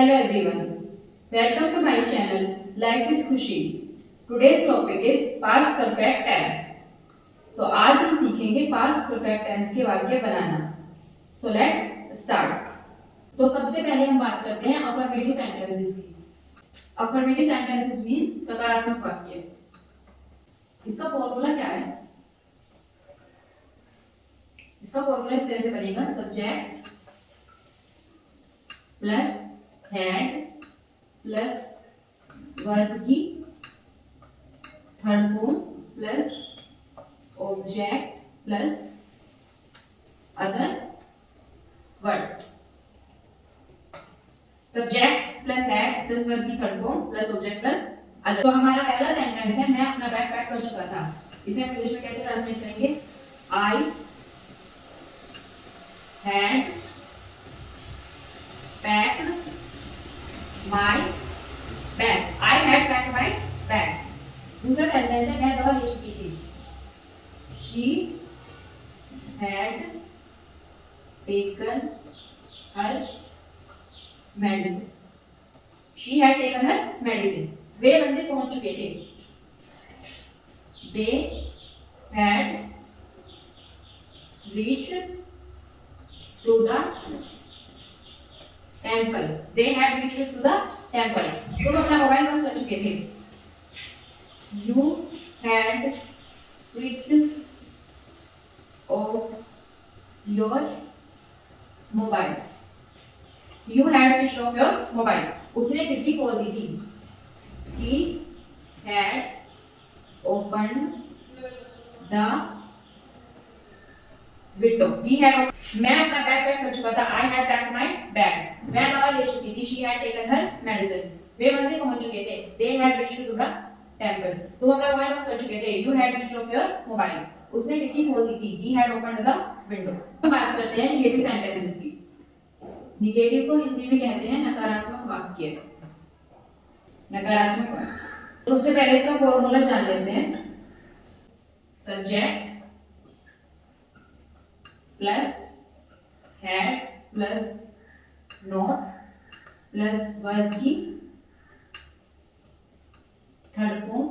Hello everyone, welcome to my channel Life with खुशी। Today's topic is past perfect tense। तो आज हम सीखेंगे past perfect tense के वाक्य बनाना। So let's start। तो सबसे पहले हम बात करते हैं affirmative sentences की। Affirmative sentences means सकारात्मक वाक्य। इसका फॉर्मूला क्या है? इसका फॉर्मूला इस तरह से बनेगा, subject plus had plus verb की third form plus object plus other word. Subject plus had plus verb की third form plus object plus other. तो हमारा पहला सेंटेंस है, मैं अपना बैग पैक कर चुका था। इसे हम इंग्लिश में कैसे ट्रांसलेट करेंगे? I had packed my bag. I had packed my bag. दूसरा सेंटेंस है, मैं दवा ले चुकी थी। She had taken her medicine. She had taken her medicine. वे बंदे पहुंच चुके थे। They had reached to the temple. They had reached to the temple. तुम अपना मोबाइल बंद कर चुके थे। You had switched off your mobile. You had switched off your mobile. उसने खिड़की खोल दी थी। He had opened the window. He had. मैं अपना बैग पैक कर चुका था। I had packed my bag. मैं दवा ले चुकी थी। She had taken her medicine. वे मंदिर पहुंच चुके थे। They had reached to the temple. तुम अपना मोबाइल बंद कर चुके थे। You had switched off your mobile. उसने खिड़की खोल दी थी। He had opened the window. हम बात करते हैं निगेटिव सेंटेंसेस की। निगेटिव को हिंदी में कहते हैं नकारात्मक वाक्य। नकारात्मक वाक्य। सबसे पहले इसका फॉर्मूला जान लेते हैं। Subject plus had plus not plus verb की third form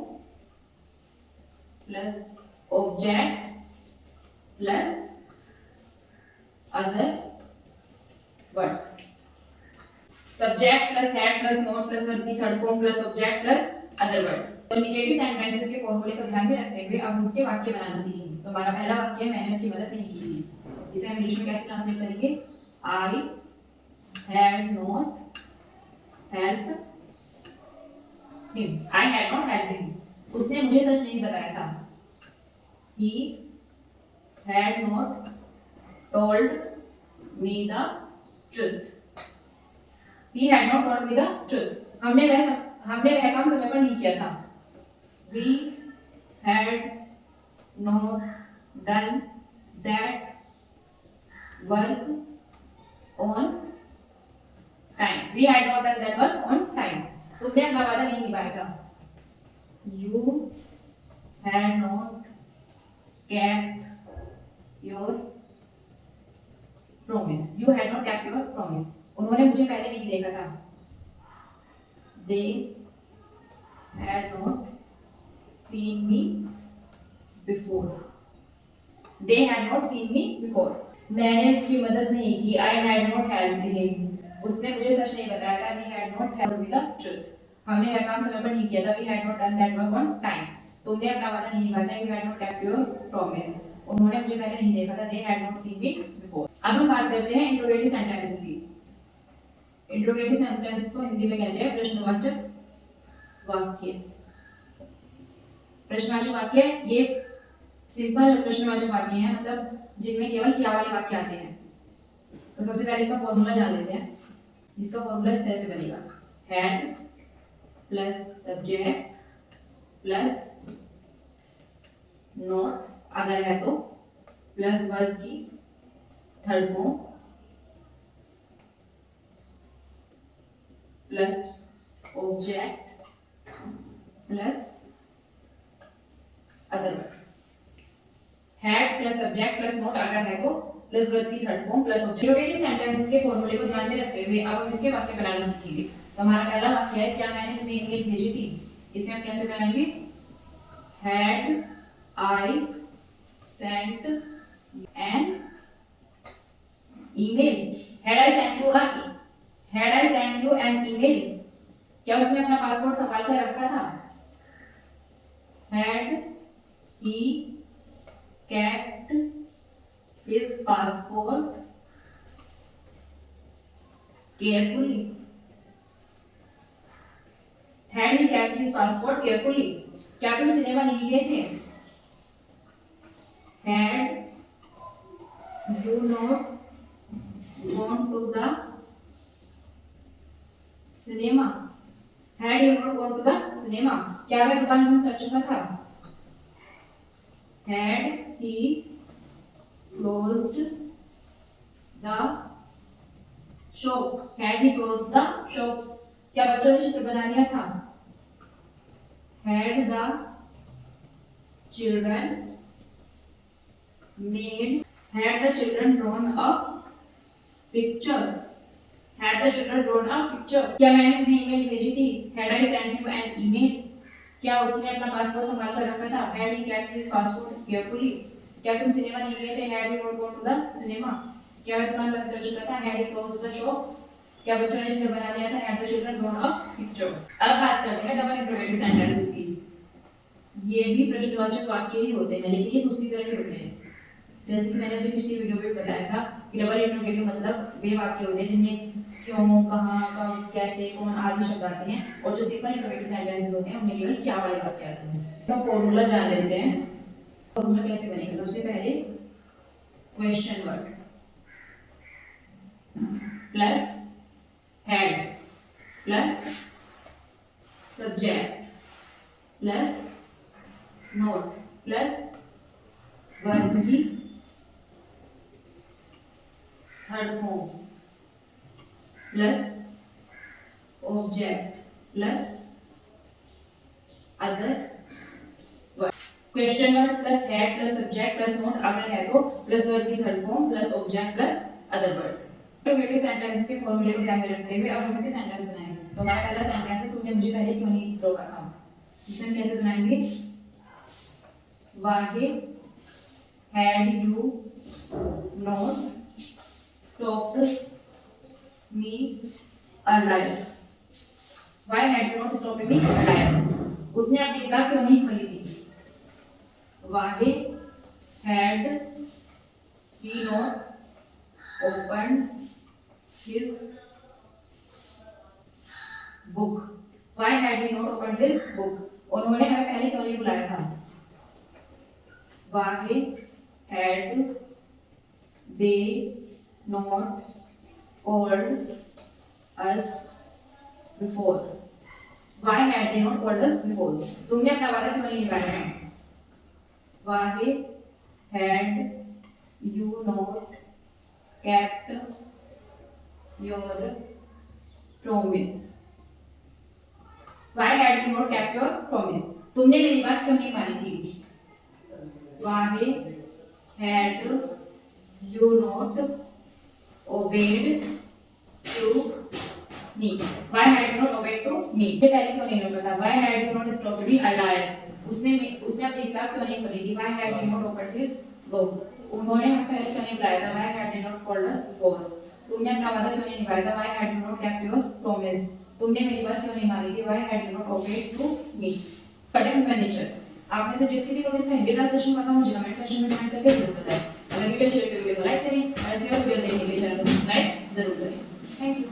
plus object plus other word. Subject plus had plus not plus verb की third form plus object plus other word. तो निगेटिव सेंटेंसेस के फॉर्मूले को ध्यान में रखते हुए अब हम उसके वाक्य बनाना सीखेंगे। तो हमारा पहला वाक्य है, मैंने उसकी मदद नहीं की थी। इसे हम इंग्लिश में कैसे ट्रांसलेट करेंगे? I had not helped him. I had not helped him. उसने मुझे सच नहीं बताया था। He had not told me the truth. He had not told me the truth. हमने वह काम समय पर नहीं किया था। We had not done that work on time. We had not done that work on time. तुमने अपना वादा नहीं निभाया था। You had not kept your promise. You had not kept your promise. उन्होंने मुझे पहले नहीं देखा था। They had not seen me before. They had not seen me before. मैंने उसकी मदद नहीं की। I had not helped him. उसने मुझे सच नहीं बताया था। He had not helped me the truth. हमने वह काम समय पर नहीं किया था। We had not done that work on time. तुमने अपना वादा नहीं निभाया था। You had not kept your promise. उन्होंने मुझे पहले नहीं देखा था। They had not seen me before. अब हम बात करते हैं इंट्रोगेटिव सेंटेंसेस की। इंट्रोगेटिव सेंटेंसेस को हिंदी में कहते हैं प्रश्नवाचक वाक्य। प्रश्नवाचक वाक्य ये सिंपल प्रश्नवाचक वाक्य हैं, मतलब जिनमें केवल क्या वाले वाक्य आते हैं। तो सबसे पहले इसका फॉर्मूला जान लेते हैं। इसका फॉर्मूला इस तरह से बनेगा, had plus subject plus not अगर है तो प्लस वर्ब की third form plus object plus other. Had plus subject plus not अगर है तो प्लस वर्ब की third form plus object. Interrogative sentences के फॉर्मूले को ध्यान में रखते हुए अब हम इसके वाक्य बनाना सीखेंगे। तो हमारा पहला वाक्य है, क्या मैंने तुम्हें ईमेल भेजी थी। इसे हम कैसे बनाएंगे? Had I sent an email. Had I sent you an email. क्या उसने अपना पासपोर्ट संभाल कर रखा था? Had he kept his passport carefully? Had he kept his passport carefully? क्या तुम सिनेमा नहीं गए थे? Had you not gone to the cinema? Had you not gone to the cinema? क्या वह दुकान बंद कर चुका था? Had he closed the shop? Had he closed the shop? क्या बच्चों ने चित्र बना लिया था? Had the children made? Had the children drawn a picture? Had the children drawn a picture? क्या मैंने तुम्हें ईमेल भेजी थी? Had I sent you an email? क्या उसने अपना पासपोर्ट संभाल कर रखा था? Had he kept his passport carefully? क्या तुम सिनेमा नहीं गए थे? Had you not gone to the cinema? क्या वह दुकान बंद कर चुका था? Had he closed the shop? क्या बच्चों ने चित्र बना लिया था? Had the children drawn a picture? अब बात करते हैं डबल इंट्रोगेटिव सेंटेंसेस की। ये भी प्रश्नवाचक वाक्य ही होते हैं, लेकिन ये दूसरी तरह के होते हैं। जैसे कि मैंने अपनी पिछली वीडियो में बताया था कि डबल इंट्रोगेटिव मतलब वे वाक्य होते हैं जिनमें क्यों, कहाँ, कब, कैसे, कौन आदि शब्द आते हैं, और जो सिंपल इंट्रोगेटिव सेंटेंसेस होते हैं उनमें केवल क्या वाले वाक्य आते हैं। तो फॉर्मूला जान लेते हैं। फॉर्मूला कैसे बनेगा? सबसे पहले question word plus had plus subject plus not plus verb की third form plus object plus other word. Question word plus had plus subject plus not अगर है तो प्लस वर्ब की third form plus object plus other word. Interrogative sentences के फॉर्मूले को ध्यान में रखते हुए अब हम इसके सेंटेंस बनाएंगे। तो हमारा पहला सेंटेंस है, तुमने मुझे पहले क्यों नहीं रोका था। इसे हम कैसे बनाएंगे? वाहे had you not stopped me alive? Why had you not stopped me alive? उसने अपनी किताब क्यों नहीं खरीदी? Why had he not opened his book? Why had he not opened his book? उन्होंने हमें पहले क्यों नहीं बुलाया था? Why had they not called us before? Why had they not called us before? तुमने अपना वादा क्यों नहीं निभाया? Why had you not kept your promise? Why had you not kept your promise? तुमने मेरी बात क्यों नहीं मानी थी? Why had you not obeyed to me? Why had you not obeyed to me? ये पहले क्यों नहीं रोका था? Why had you not stopped me alive? उसने अपनी किताब क्यों नहीं खरीदी? Why had you not opened his book? उन्होंने हमें पहले क्यों नहीं बुलाया था? Why had they not called us before? तुमने अपना वादा क्यों नहीं निभाया था? Why had you not kept your promise? तुमने मेरी बात क्यों नहीं मानी थी? Why had you not obeyed to me? कटम का नेचर। आप में से जिस किसी को भी इसका हिंदी ट्रांसलेशन पता हो मुझे कमेंट सेक्शन में कमेंट करके जरूर बताएं। अगर वीडियो अच्छी लगी तो वीडियो को लाइक करें और ऐसे और वीडियो देखने के लिए चैनल को सब्सक्राइब जरूर करें। Thank you.